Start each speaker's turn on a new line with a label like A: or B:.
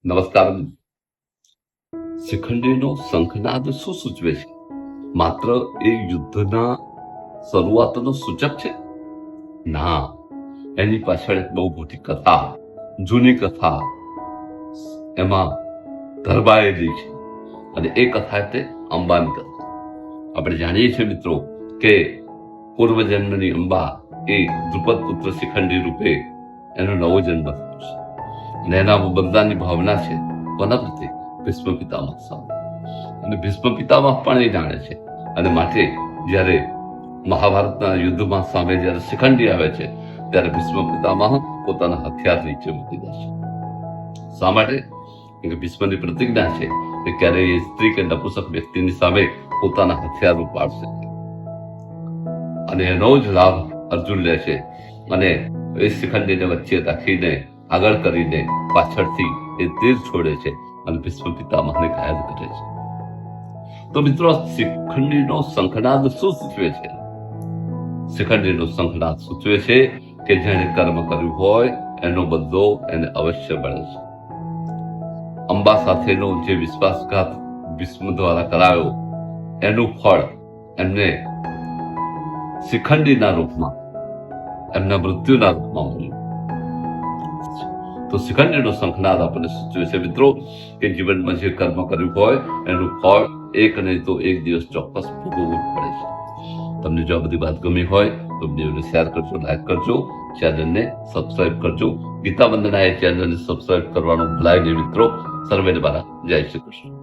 A: નમસ્કાર. શિખંડીનો શંખનાદ શું સૂચવે છે? માત્ર એ યુદ્ધના શરૂઆતનો સૂચક છે? ના, એની પાછળ એક બહુ મોટી કથા, જૂની કથા એમાં ધરબાયેલી છે, અને એ કથા તે અંબાની કથા. આપણે જાણીએ છીએ મિત્રો કે પૂર્વજન્મની અંબા એ દ્રુપદ પુત્ર શિખંડી રૂપે એનો નવો જન્મ થયો છે, અને એના બદલાની ભાવના છે કોના પ્રત્યે? ભીષ્મ પિતામહ સામે. અને ભીષ્મ પિતામહ પણ એ જાણે છે, અને માટે જ્યારે મહાભારતના યુદ્ધમાં સામે જ્યારે શિખંડી આવે છે ત્યારે ભીષ્મ પિતામહ પોતાના હથિયાર નીચે મૂકી દે છે. શા માટે? કે ભીષ્મની પ્રતિજ્ઞા છે કે ક્યારેય એ સ્ત્રી કે નપુંસક વ્યક્તિની સામે પોતાના હથિયાર ઉપાડશે, અને એનો જ લાભ અર્જુન લે છે, અને એ શિખંડીને વચ્ચે રાખીને આગળ કરીને પાછળથી એ તીર છોડે છે અને ભીષ્મ પિતામહને ઘાયલ કરે છે. તો મિત્રો, શિખંડીનો શંખનાદ શું સૂચવે છે? શિખંડીનો શંખનાદ સૂચવે છે કે જેણે કર્મ કર્યું હોય એનો બદલો એને અવશ્ય મળે છે. અંબા સાથેનો જે વિશ્વાસઘાત ભીષ્મ દ્વારા કરાયો એનું ફળ એમને શિખંડીના રૂપમાં, એમના મૃત્યુના રૂપમાં મળ્યું. તો શિખંડીનો શંખનાદ આપણને સૂચવે છે મિત્રો કે જીવનમાં જે કર્મ કર્યું હોય એનું ફળ એક નહીં તો એક દિવસ ચોક્કસ ભોગવવું પડે છે. તમને જો આ બધી વાત ગમી હોય તો વિડીયોને શેર કરજો, લાઈક કરજો, ચેનલને સબસ્ક્રાઇબ કરજો. ગીતા વંદના એ ચેનલને સબસ્ક્રાઇબ કરવાનું ભૂલાય નહીં મિત્રો. સર્વેને મારા જય શ્રી કૃષ્ણ.